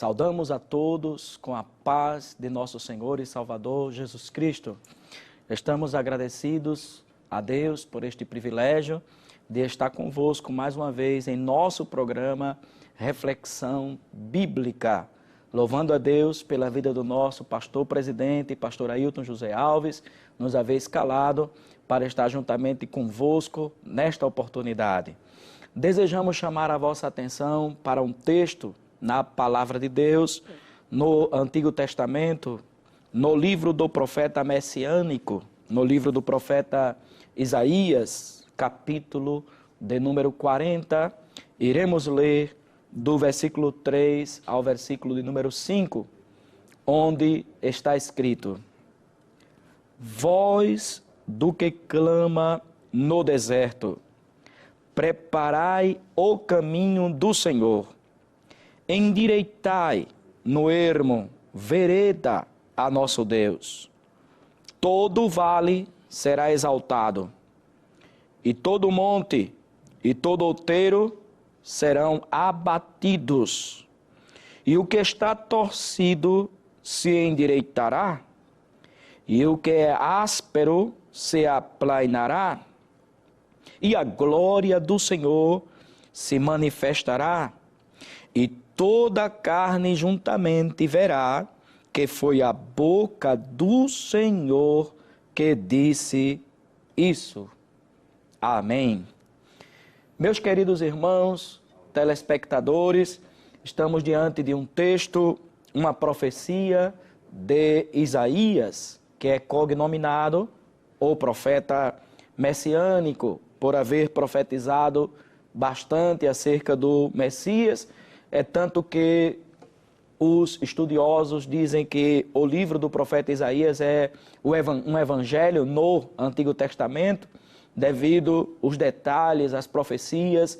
Saudamos a todos com a paz de nosso Senhor e Salvador Jesus Cristo. Estamos agradecidos a Deus por este privilégio de estar convosco mais uma vez em nosso programa Reflexão Bíblica. Louvando a Deus pela vida do nosso pastor presidente, pastor Ailton José Alves, nos haver escalado para estar juntamente convosco nesta oportunidade. Desejamos chamar a vossa atenção para um texto na Palavra de Deus, no Antigo Testamento, no livro do profeta messiânico, no livro do profeta Isaías, capítulo de número 40, iremos ler do versículo 3 ao versículo de número 5, onde está escrito: Voz do que clama no deserto, preparai o caminho do Senhor, endireitai no ermo vereda a nosso Deus. Todo vale será exaltado, e todo monte e todo outeiro serão abatidos, e o que está torcido se endireitará, e o que é áspero se aplanará, e a glória do Senhor se manifestará, e toda a carne juntamente verá que foi a boca do Senhor que disse isso. Amém. Meus queridos irmãos, telespectadores, estamos diante de um texto, uma profecia de Isaías, que é cognominado o profeta messiânico, por haver profetizado bastante acerca do Messias. É tanto que os estudiosos dizem que o livro do profeta Isaías é um evangelho no Antigo Testamento, devido aos detalhes, às profecias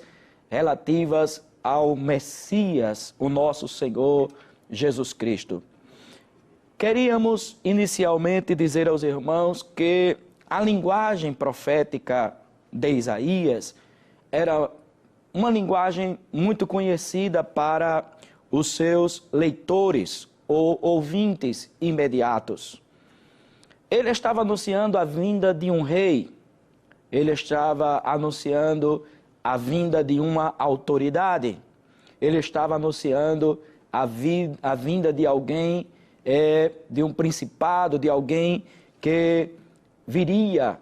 relativas ao Messias, o nosso Senhor Jesus Cristo. Queríamos inicialmente dizer aos irmãos que a linguagem profética de Isaías era uma linguagem muito conhecida para os seus leitores ou ouvintes imediatos. Ele estava anunciando a vinda de um rei, ele estava anunciando a vinda de uma autoridade, ele estava anunciando a vinda de alguém, de um principado, de alguém que viria.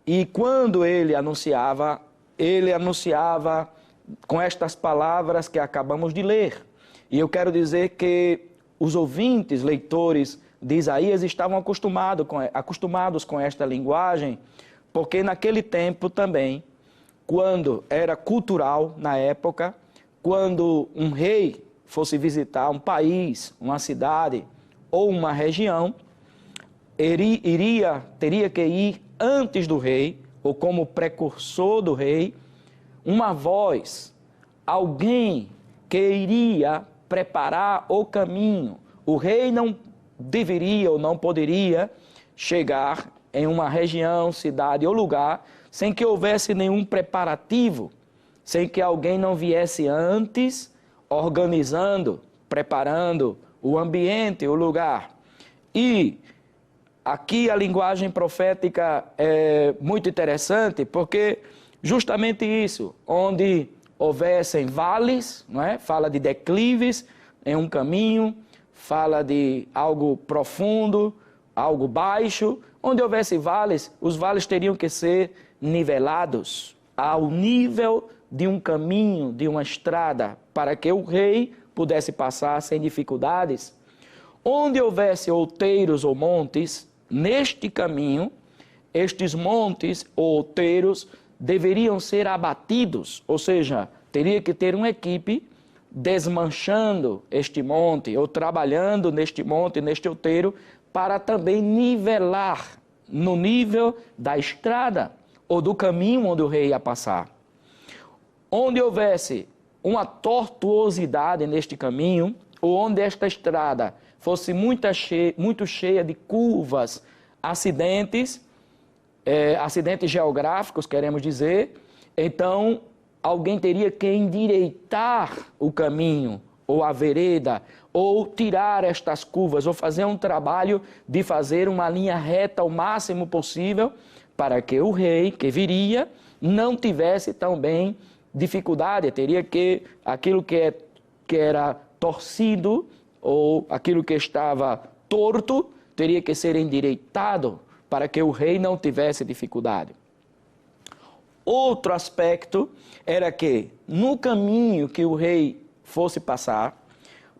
E quando ele anunciava com estas palavras que acabamos de ler. E eu quero dizer que os ouvintes, leitores de Isaías estavam acostumados com esta linguagem, porque naquele tempo também, quando era cultural na época, quando um rei fosse visitar um país, uma cidade ou uma região, teria que ir antes do rei, ou como precursor do rei, uma voz, alguém que iria preparar o caminho. O rei não deveria ou não poderia chegar em uma região, cidade ou lugar sem que houvesse nenhum preparativo, sem que alguém não viesse antes organizando, preparando o ambiente, o lugar. E aqui a linguagem profética é muito interessante, porque justamente isso, onde houvessem vales, não é? Fala de declives em um caminho, fala de algo profundo, algo baixo. Onde houvesse vales, os vales teriam que ser nivelados ao nível de um caminho, de uma estrada, para que o rei pudesse passar sem dificuldades. Onde houvesse outeiros ou montes, neste caminho, estes montes ou outeiros deveriam ser abatidos, ou seja, teria que ter uma equipe desmanchando este monte, ou trabalhando neste monte, neste outeiro, para também nivelar no nível da estrada, ou do caminho onde o rei ia passar. Onde houvesse uma tortuosidade neste caminho, ou onde esta estrada fosse muito cheia de curvas, acidentes geográficos, queremos dizer, então alguém teria que endireitar o caminho, ou a vereda, ou tirar estas curvas, ou fazer um trabalho de fazer uma linha reta o máximo possível, para que o rei que viria não tivesse também dificuldade, teria que aquilo que era torcido, ou aquilo que estava torto, teria que ser endireitado, para que o rei não tivesse dificuldade. Outro aspecto era que, no caminho que o rei fosse passar,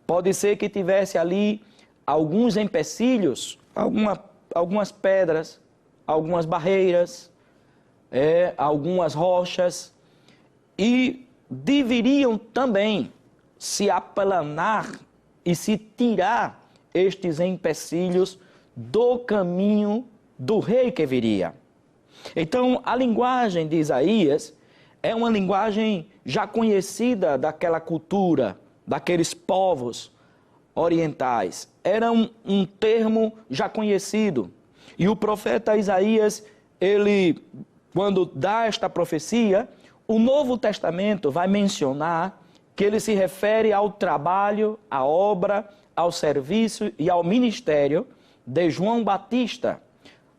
pode ser que tivesse ali alguns empecilhos, algumas pedras, algumas barreiras, algumas rochas, e deveriam também se aplanar e se tirar estes empecilhos do caminho do rei que viria. Então, a linguagem de Isaías é uma linguagem já conhecida daquela cultura, daqueles povos orientais. Era um termo já conhecido. E o profeta Isaías, ele, quando dá esta profecia, o Novo Testamento vai mencionar que ele se refere ao trabalho, à obra, ao serviço e ao ministério de João Batista.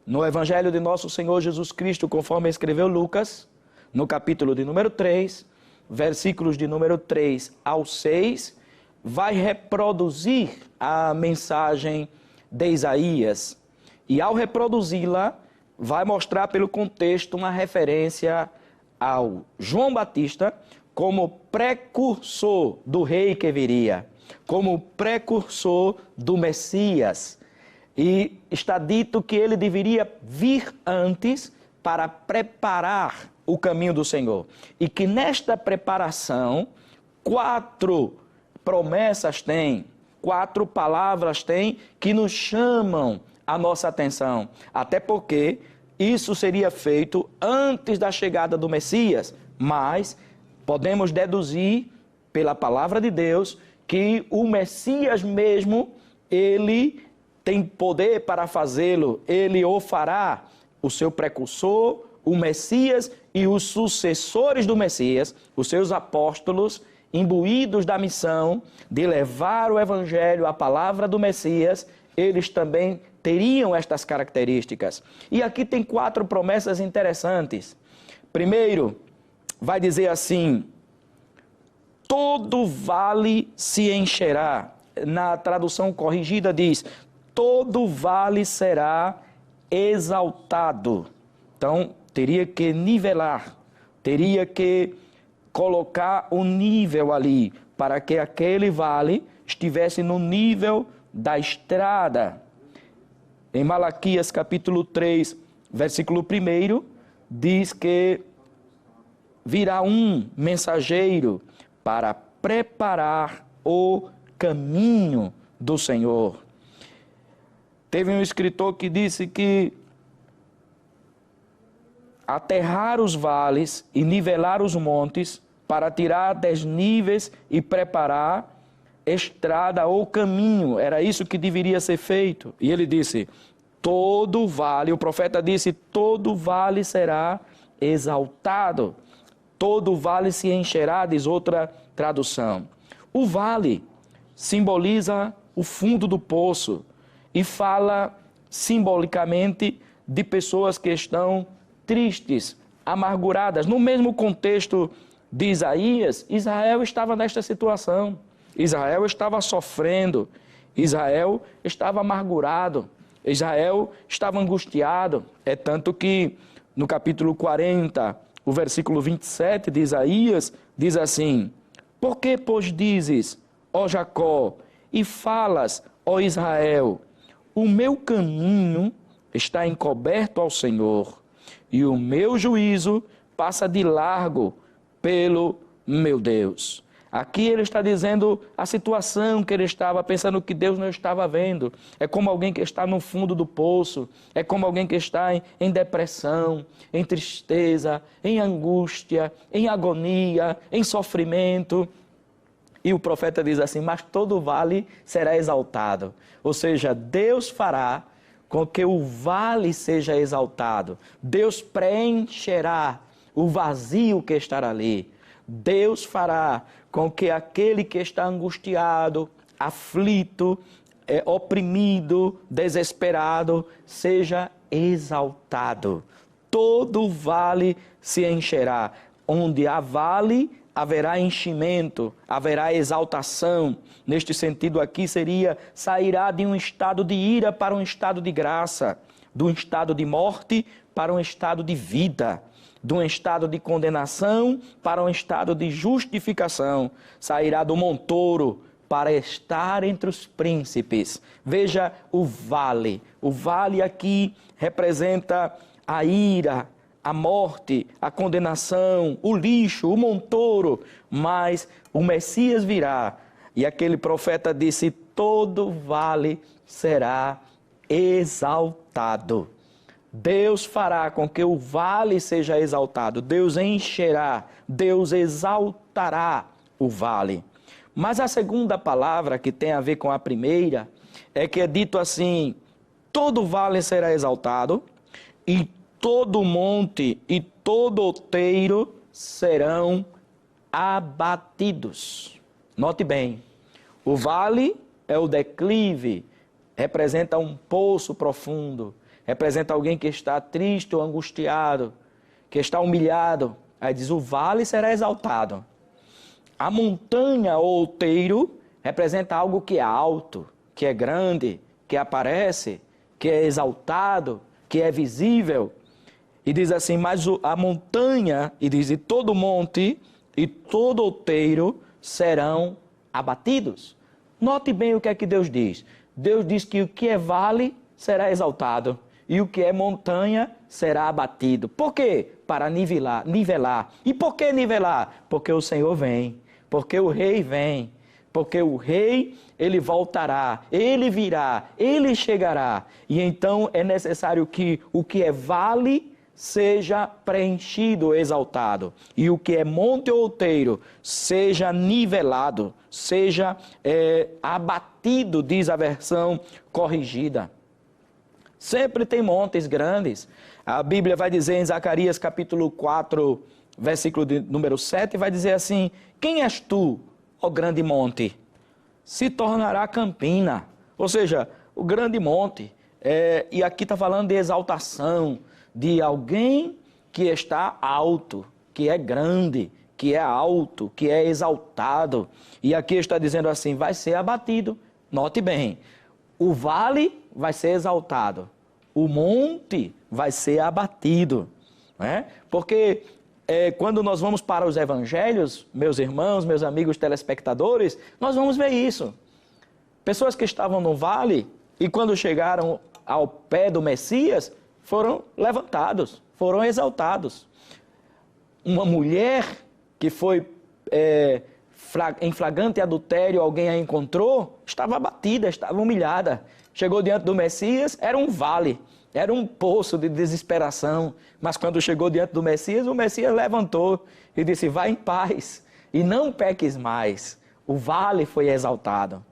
No Evangelho de Nosso Senhor Jesus Cristo, conforme escreveu Lucas, no capítulo de número 3, versículos de número 3 ao 6, vai reproduzir a mensagem de Isaías. E ao reproduzi-la, vai mostrar pelo contexto uma referência ao João Batista como precursor do rei que viria, como precursor do Messias. E está dito que ele deveria vir antes para preparar o caminho do Senhor. E que nesta preparação, 4 promessas tem, 4 palavras tem que nos chamam a nossa atenção. Até porque isso seria feito antes da chegada do Messias. Mas podemos deduzir pela palavra de Deus que o Messias mesmo, ele tem poder para fazê-lo, ele o fará, o seu precursor, o Messias e os sucessores do Messias, os seus apóstolos, imbuídos da missão de levar o Evangelho, a palavra do Messias, eles também teriam estas características. E aqui tem 4 promessas interessantes. Primeiro, vai dizer assim: todo vale se encherá. Na tradução corrigida diz: todo vale será exaltado. Então, teria que nivelar, teria que colocar um nível ali, para que aquele vale estivesse no nível da estrada. Em Malaquias capítulo 3, versículo 1, diz que virá um mensageiro para preparar o caminho do Senhor. Teve um escritor que disse que aterrar os vales e nivelar os montes para tirar desníveis e preparar estrada ou caminho. Era isso que deveria ser feito. E ele disse, todo vale, o profeta disse, todo vale será exaltado. Todo vale se encherá, diz outra tradução. O vale simboliza o fundo do poço e fala simbolicamente de pessoas que estão tristes, amarguradas. No mesmo contexto de Isaías, Israel estava nesta situação. Israel estava sofrendo, Israel estava amargurado, Israel estava angustiado. É tanto que no capítulo 40, o versículo 27 de Isaías, diz assim: por que, pois, dizes, ó Jacó, e falas, ó Israel, o meu caminho está encoberto ao Senhor, e o meu juízo passa de largo pelo meu Deus. Aqui ele está dizendo a situação que ele estava pensando que Deus não estava vendo. É como alguém que está no fundo do poço, é como alguém que está em depressão, em tristeza, em angústia, em agonia, em sofrimento. E o profeta diz assim, mas todo vale será exaltado. Ou seja, Deus fará com que o vale seja exaltado. Deus preencherá o vazio que estará ali. Deus fará com que aquele que está angustiado, aflito, oprimido, desesperado, seja exaltado. Todo vale se encherá. Onde há vale, haverá enchimento, haverá exaltação. Neste sentido aqui seria, sairá de um estado de ira para um estado de graça, de um estado de morte para um estado de vida, de um estado de condenação para um estado de justificação. Sairá do montouro para estar entre os príncipes. Veja o vale. O vale aqui representa a ira, a morte, a condenação, o lixo, o montouro. Mas o Messias virá. E aquele profeta disse, todo vale será exaltado. Deus fará com que o vale seja exaltado. Deus encherá, Deus exaltará o vale. Mas a segunda palavra, que tem a ver com a primeira, é que é dito assim, todo vale será exaltado, e todo monte e todo outeiro serão abatidos. Note bem, o vale é o declive, representa um poço profundo, representa alguém que está triste ou angustiado, que está humilhado. Aí diz, o vale será exaltado. A montanha ou outeiro representa algo que é alto, que é grande, que aparece, que é exaltado, que é visível. E diz assim, mas a montanha, e diz, e todo monte e todo outeiro serão abatidos. Note bem o que é que Deus diz. Deus diz que o que é vale será exaltado e o que é montanha será abatido. Por quê? Para nivelar. E por que nivelar? Porque o Senhor vem, porque o Rei vem, porque o Rei, ele voltará, ele virá, ele chegará. E então é necessário que o que é vale seja preenchido, exaltado. E o que é monte ou outeiro seja nivelado, seja abatido, diz a versão corrigida. Sempre tem montes grandes. A Bíblia vai dizer em Zacarias capítulo 4, versículo número 7, vai dizer assim, quem és tu, ó grande monte? Se tornará campina. Ou seja, o grande monte. E aqui está falando de exaltação, de alguém que está alto, que é grande, que é alto, que é exaltado. E aqui está dizendo assim, vai ser abatido. Note bem, o vale vai ser exaltado, o monte vai ser abatido. Né? Porque quando nós vamos para os evangelhos, meus irmãos, meus amigos telespectadores, nós vamos ver isso. Pessoas que estavam no vale e quando chegaram ao pé do Messias, foram levantados, foram exaltados. Uma mulher que foi em flagrante adultério, alguém a encontrou, estava abatida, estava humilhada. Chegou diante do Messias, era um vale, era um poço de desesperação. Mas quando chegou diante do Messias, o Messias levantou e disse, vai em paz e não peques mais. O vale foi exaltado.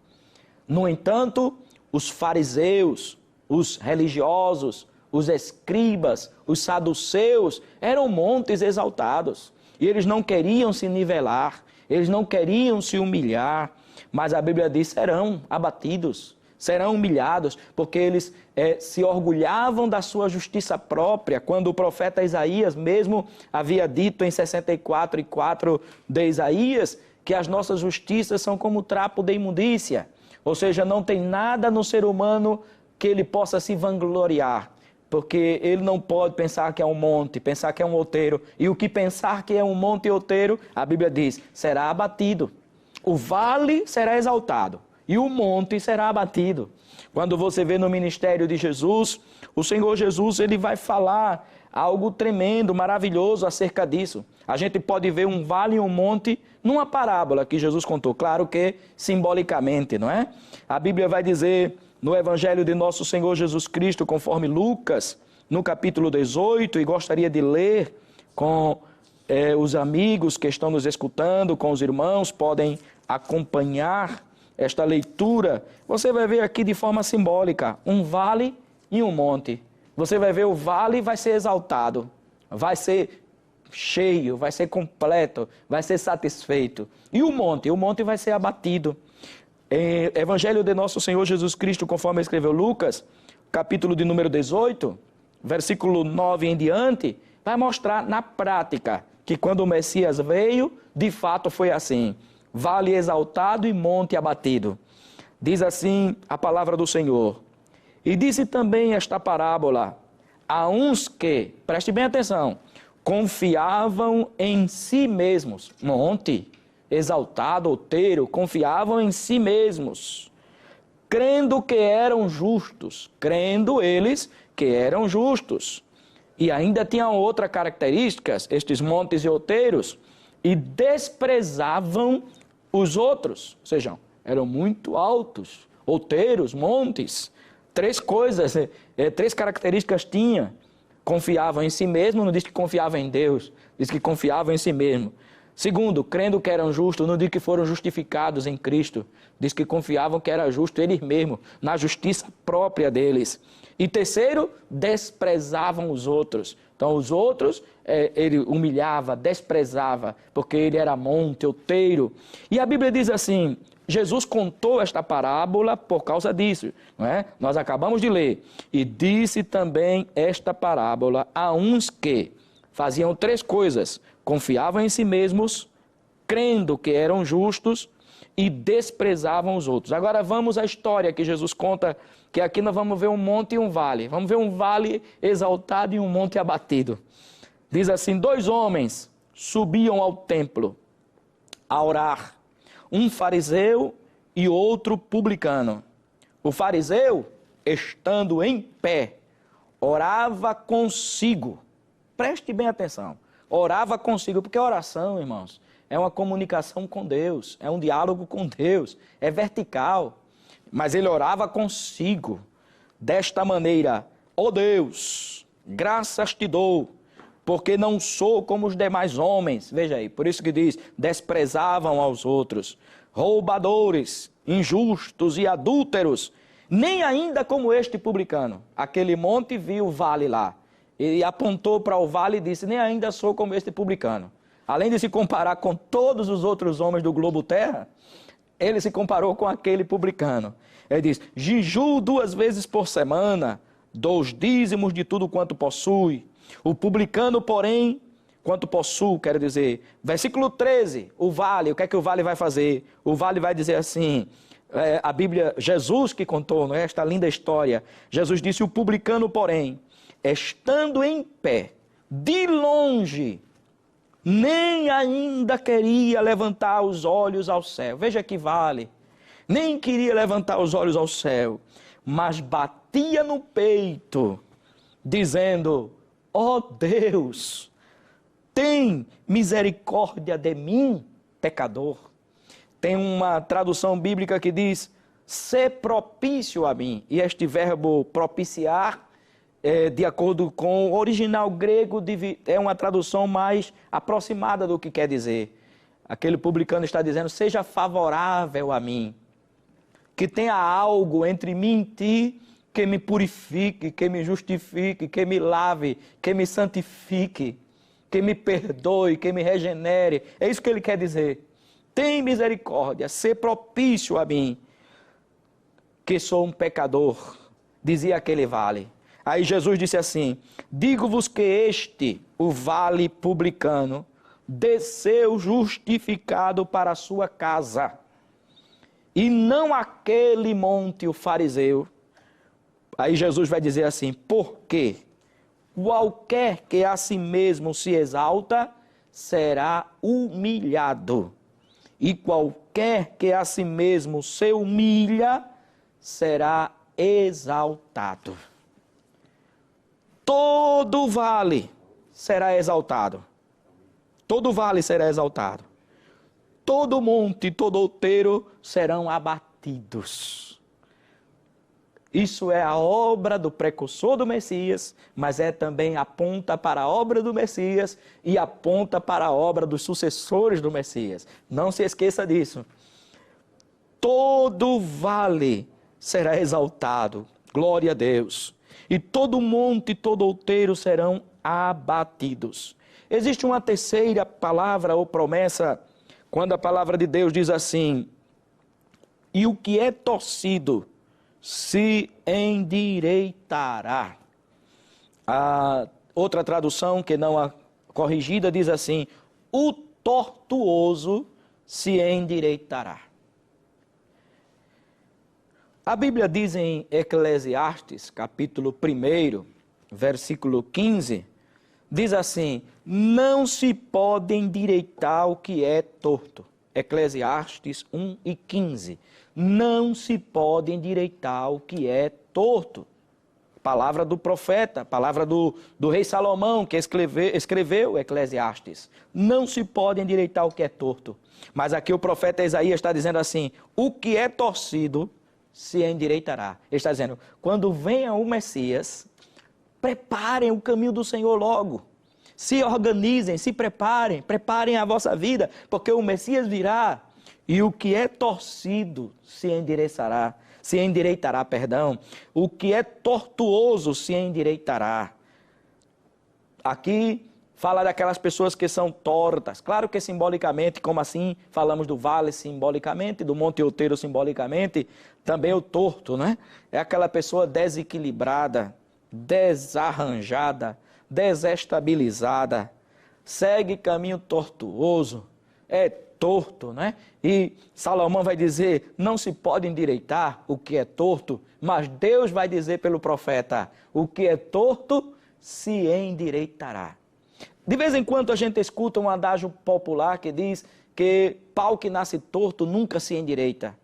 No entanto, os fariseus, os religiosos, os escribas, os saduceus, eram montes exaltados. E eles não queriam se nivelar, eles não queriam se humilhar. Mas a Bíblia diz, serão abatidos, serão humilhados, porque eles se orgulhavam da sua justiça própria, quando o profeta Isaías mesmo havia dito em 64:4 de Isaías, que as nossas justiças são como trapo de imundícia. Ou seja, não tem nada no ser humano que ele possa se vangloriar. Porque ele não pode pensar que é um monte, pensar que é um outeiro. E o que pensar que é um monte e outeiro, a Bíblia diz, será abatido. O vale será exaltado e o monte será abatido. Quando você vê no ministério de Jesus, o Senhor Jesus, ele vai falar algo tremendo, maravilhoso acerca disso. A gente pode ver um vale e um monte numa parábola que Jesus contou. Claro que simbolicamente, não é? A Bíblia vai dizer no Evangelho de nosso Senhor Jesus Cristo, conforme Lucas, no capítulo 18, e gostaria de ler com os amigos que estão nos escutando, com os irmãos, podem acompanhar esta leitura. Você vai ver aqui de forma simbólica, um vale e um monte. Você vai ver o vale vai ser exaltado, vai ser cheio, vai ser completo, vai ser satisfeito. E o monte vai ser abatido. Evangelho de nosso Senhor Jesus Cristo, conforme escreveu Lucas, capítulo de número 18, versículo 9 em diante, vai mostrar na prática que quando o Messias veio, de fato foi assim: vale exaltado e monte abatido. Diz assim a palavra do Senhor: e disse também esta parábola a uns que, preste bem atenção, confiavam em si mesmos. Monte, exaltado, outeiro, confiavam em si mesmos, crendo que eram justos, crendo eles que eram justos. E ainda tinham outras características, estes montes e outeiros, e desprezavam os outros, ou seja, eram muito altos, outeiros, montes, três coisas, três características tinha. Confiavam em si mesmo, não diz que confiavam em Deus, diz que confiavam em si mesmo. Segundo, crendo que eram justos, não diz que foram justificados em Cristo, diz que confiavam que era justo eles mesmos, na justiça própria deles. E terceiro, desprezavam os outros. Então os outros ele humilhava, desprezava, porque ele era monte, outeiro. E a Bíblia diz assim, Jesus contou esta parábola por causa disso, não é? Nós acabamos de ler. E disse também esta parábola a uns que faziam três coisas: confiavam em si mesmos, crendo que eram justos e desprezavam os outros. Agora vamos à história que Jesus conta, que aqui nós vamos ver um monte e um vale. Vamos ver um vale exaltado e um monte abatido. Diz assim: 2 homens subiam ao templo a orar, um fariseu e outro publicano. O fariseu, estando em pé, orava consigo. Preste bem atenção. Orava consigo, porque a oração, irmãos, é uma comunicação com Deus, é um diálogo com Deus, é vertical. Mas ele orava consigo, desta maneira: ó Deus, graças te dou, porque não sou como os demais homens. Veja aí, por isso que diz, desprezavam aos outros, roubadores, injustos e adúlteros, nem ainda como este publicano. Aquele monte viu o vale lá, e apontou para o vale e disse: nem ainda sou como este publicano. Além de se comparar com todos os outros homens do globo terra, ele se comparou com aquele publicano. Ele diz: jejuo 2 vezes por semana, dou os dízimos de tudo quanto possui. O publicano, porém, quanto possui, quer dizer, versículo 13, o vale, o que é que o vale vai fazer? O vale vai dizer assim, a Bíblia, Jesus que contou, não é? Esta linda história. Jesus disse: o publicano, porém, estando em pé, de longe, nem ainda queria levantar os olhos ao céu. Veja que vale. Nem queria levantar os olhos ao céu, mas batia no peito, dizendo: ó Deus, tem misericórdia de mim, pecador. Tem uma tradução bíblica que diz: sê propício a mim. E este verbo propiciar, de acordo com o original grego, é uma tradução mais aproximada do que quer dizer. Aquele publicano está dizendo: seja favorável a mim, que tenha algo entre mim e ti que me purifique, que me justifique, que me lave, que me santifique, que me perdoe, que me regenere. É isso que ele quer dizer. Tem misericórdia, sê propício a mim, que sou um pecador, dizia aquele vale. Aí Jesus disse assim: digo-vos que este, o vale publicano, desceu justificado para a sua casa, e não aquele monte, o fariseu. Aí Jesus vai dizer assim: porque qualquer que a si mesmo se exalta, será humilhado, e qualquer que a si mesmo se humilha, será exaltado. Todo vale será exaltado. Todo vale será exaltado. Todo monte, todo outeiro serão abatidos. Isso é a obra do precursor do Messias, mas também aponta para a obra do Messias e aponta para a obra dos sucessores do Messias. Não se esqueça disso. Todo vale será exaltado. Glória a Deus. E todo monte e todo outeiro serão abatidos. Existe uma terceira palavra ou promessa, quando a palavra de Deus diz assim: e o que é torcido se endireitará. A outra tradução, que não a corrigida, diz assim: o tortuoso se endireitará. A Bíblia diz em Eclesiastes, capítulo 1, versículo 15, diz assim: não se pode endireitar o que é torto. Eclesiastes 1:15. Não se pode endireitar o que é torto. Palavra do profeta, palavra do rei Salomão, que escreveu Eclesiastes. Não se pode endireitar o que é torto. Mas aqui o profeta Isaías está dizendo assim: o que é torcido se endireitará. Ele está dizendo, quando venha o Messias, preparem o caminho do Senhor logo. Se organizem, se preparem a vossa vida, porque o Messias virá e o que é torcido se endireitará. O que é tortuoso se endireitará. Aqui fala daquelas pessoas que são tortas. Claro que simbolicamente, como assim falamos do vale simbolicamente, do Monte Outeiro simbolicamente, também o torto, né? É aquela pessoa desequilibrada, desarranjada, desestabilizada, segue caminho tortuoso, é torto, né? E Salomão vai dizer, não se pode endireitar o que é torto, mas Deus vai dizer pelo profeta, o que é torto se endireitará. De vez em quando a gente escuta um adágio popular que diz que pau que nasce torto nunca se endireita.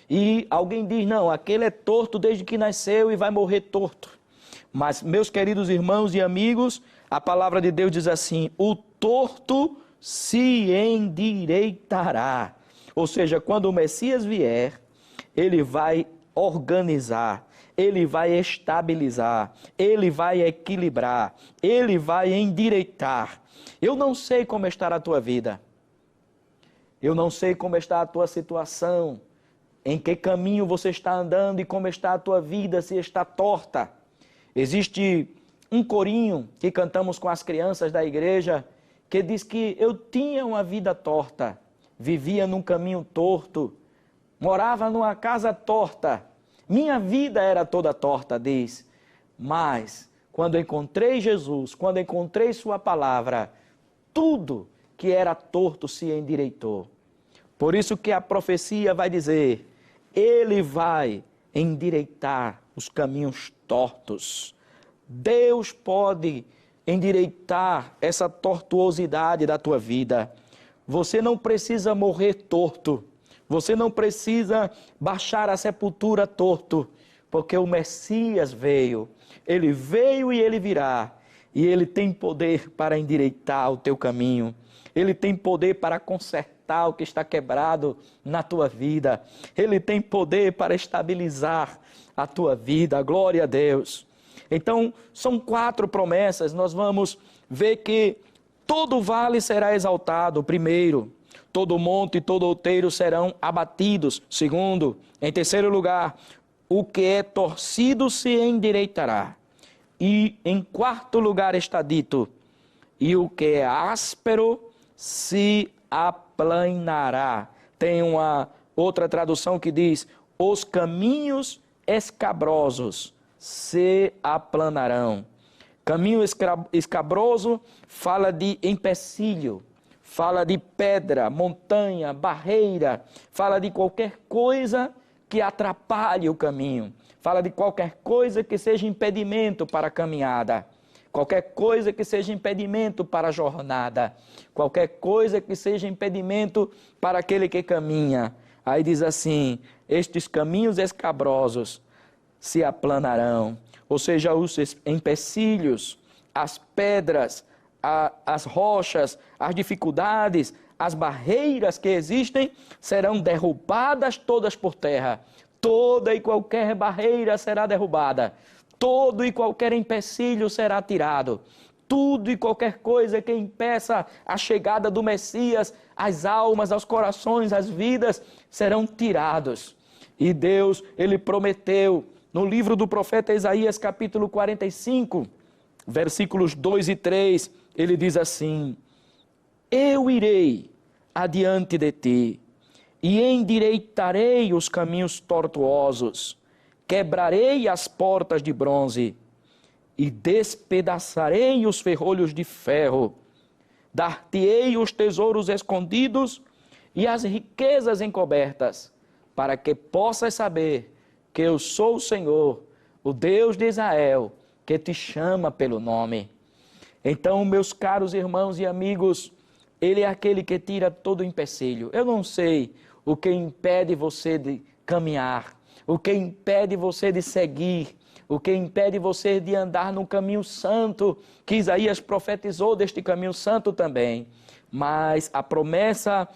E alguém diz, não, aquele é torto desde que nasceu e vai morrer torto. Mas, meus queridos irmãos e amigos, a palavra de Deus diz assim, o torto se endireitará. Ou seja, quando o Messias vier, ele vai organizar, ele vai estabilizar, ele vai equilibrar, ele vai endireitar. Eu não sei como está a tua vida, eu não sei como está a tua situação, em que caminho você está andando e como está a tua vida, se está torta. Existe um corinho que cantamos com as crianças da igreja, que diz que eu tinha uma vida torta, vivia num caminho torto, morava numa casa torta, minha vida era toda torta, diz. Mas, quando encontrei Jesus, quando encontrei sua palavra, tudo que era torto se endireitou. Por isso que a profecia vai dizer, ele vai endireitar os caminhos tortos. Deus pode endireitar essa tortuosidade da tua vida. Você não precisa morrer torto. Você não precisa baixar a sepultura torto, porque o Messias veio. Ele veio e ele virá. E ele tem poder para endireitar o teu caminho. Ele tem poder para consertar o que está quebrado na tua vida. Ele tem poder para estabilizar a tua vida. Glória a Deus. Então, são 4 promessas. Nós vamos ver que todo vale será exaltado, primeiro. Todo monte e todo outeiro serão abatidos. Segundo, em terceiro lugar, o que é torcido se endireitará. E em quarto lugar está dito, e o que é áspero se aplanará. Tem uma outra tradução que diz, os caminhos escabrosos se aplanarão. Caminho escabroso fala de empecilho, fala de pedra, montanha, barreira, fala de qualquer coisa que atrapalhe o caminho, fala de qualquer coisa que seja impedimento para a caminhada, qualquer coisa que seja impedimento para a jornada, qualquer coisa que seja impedimento para aquele que caminha. Aí diz assim, estes caminhos escabrosos se aplanarão, ou seja, os empecilhos, as pedras, as rochas, as dificuldades, as barreiras que existem serão derrubadas todas por terra. Toda e qualquer barreira será derrubada. Todo e qualquer empecilho será tirado. Tudo e qualquer coisa que impeça a chegada do Messias, as almas, aos corações, as vidas, serão tirados. E Deus, Ele prometeu, no livro do profeta Isaías, capítulo 45, versículos 2 e 3, ele diz assim, eu irei adiante de ti, e endireitarei os caminhos tortuosos, quebrarei as portas de bronze, e despedaçarei os ferrolhos de ferro, dar-te-ei os tesouros escondidos e as riquezas encobertas, para que possas saber que eu sou o Senhor, o Deus de Israel, que te chama pelo nome. Então, meus caros irmãos e amigos, Ele é aquele que tira todo o empecilho. Eu não sei o que impede você de caminhar, o que impede você de seguir, o que impede você de andar no caminho santo, que Isaías profetizou deste caminho santo também. Mas a promessa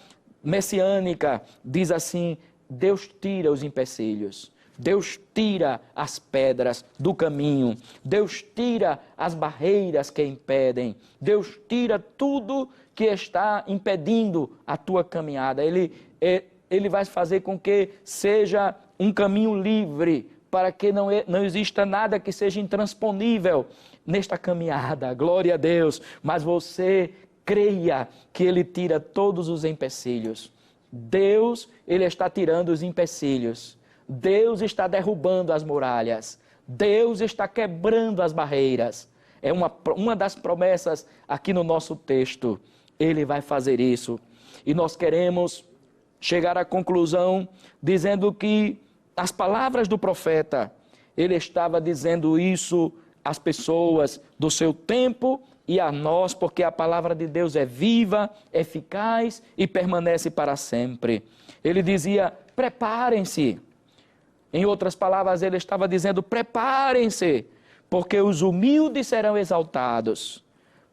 messiânica diz assim: Deus tira os empecilhos, Deus tira as pedras do caminho, Deus tira as barreiras que impedem, Deus tira tudo que está impedindo a tua caminhada. Ele vai fazer com que seja um caminho livre, para que não exista nada que seja intransponível nesta caminhada. Glória a Deus. Mas você creia que Ele tira todos os empecilhos. Deus, Ele está tirando os empecilhos. Deus está derrubando as muralhas. Deus está quebrando as barreiras. É uma das promessas aqui no nosso texto. Ele vai fazer isso. E nós queremos chegar à conclusão dizendo que as palavras do profeta, ele estava dizendo isso às pessoas do seu tempo e a nós, porque a palavra de Deus é viva, eficaz e permanece para sempre. Ele dizia: preparem-se. Em outras palavras, ele estava dizendo: preparem-se, porque os humildes serão exaltados.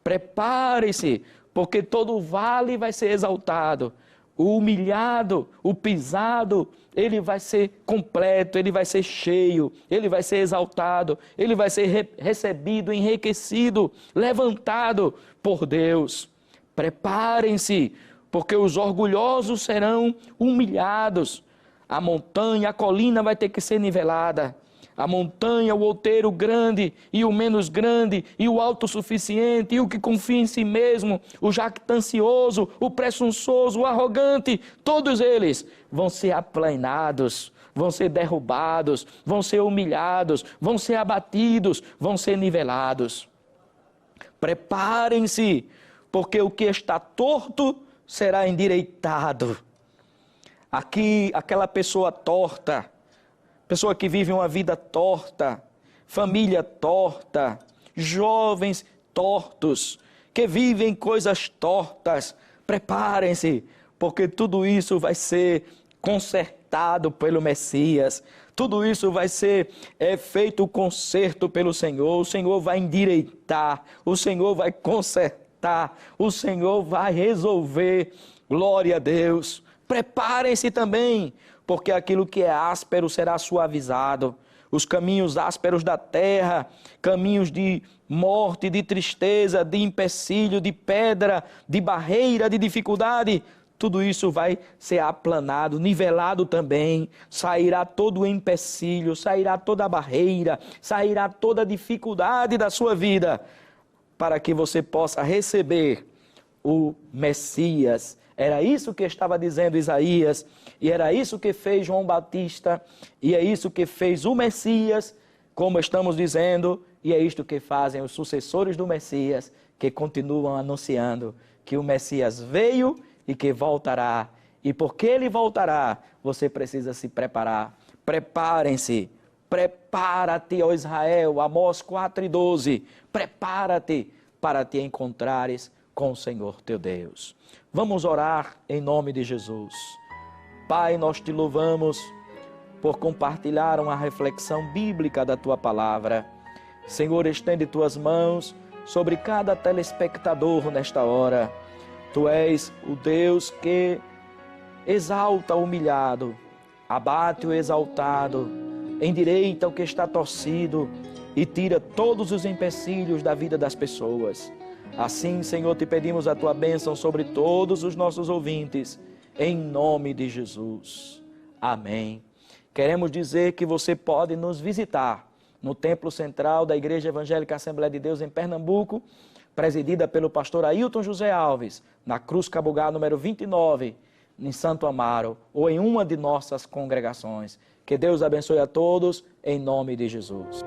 Preparem-se, porque todo o vale vai ser exaltado. O humilhado, o pisado, ele vai ser completo, ele vai ser cheio, ele vai ser exaltado, ele vai ser recebido, enriquecido, levantado por Deus. Preparem-se, porque os orgulhosos serão humilhados. A montanha, a colina vai ter que ser nivelada. A montanha, o outeiro grande e o menos grande, e o autossuficiente, e o que confia em si mesmo, o jactancioso, o presunçoso, o arrogante, todos eles vão ser aplanados, vão ser derrubados, vão ser humilhados, vão ser abatidos, vão ser nivelados. Preparem-se, porque o que está torto será endireitado. Aqui, aquela pessoa torta, pessoa que vive uma vida torta, família torta, jovens tortos, que vivem coisas tortas, preparem-se, porque tudo isso vai ser consertado pelo Messias, tudo isso vai ser feito o conserto pelo Senhor. O Senhor vai endireitar, o Senhor vai consertar, o Senhor vai resolver. Glória a Deus. Preparem-se também, porque aquilo que é áspero será suavizado. Os caminhos ásperos da terra, caminhos de morte, de tristeza, de empecilho, de pedra, de barreira, de dificuldade, tudo isso vai ser aplanado, nivelado também. Sairá todo o empecilho, sairá toda a barreira, sairá toda a dificuldade da sua vida, para que você possa receber o Messias. Era isso que estava dizendo Isaías, e era isso que fez João Batista, e é isso que fez o Messias, como estamos dizendo, e é isto que fazem os sucessores do Messias, que continuam anunciando que o Messias veio e que voltará. E porque ele voltará, você precisa se preparar. Preparem-se. Prepara-te, ó Israel, Amós 4:12. Prepara-te para te encontrares com o Senhor teu Deus. Vamos orar em nome de Jesus. Pai, nós te louvamos por compartilhar uma reflexão bíblica da tua palavra. Senhor, estende tuas mãos sobre cada telespectador nesta hora. Tu és o Deus que exalta o humilhado, abate o exaltado, endireita o que está torcido e tira todos os empecilhos da vida das pessoas. Assim, Senhor, te pedimos a tua bênção sobre todos os nossos ouvintes, em nome de Jesus. Amém. Queremos dizer que você pode nos visitar no Templo Central da Igreja Evangélica Assembleia de Deus em Pernambuco, presidida pelo pastor Ailton José Alves, na Cruz Cabugá número 29. em Santo Amaro ou em uma de nossas congregações. Que Deus abençoe a todos, em nome de Jesus.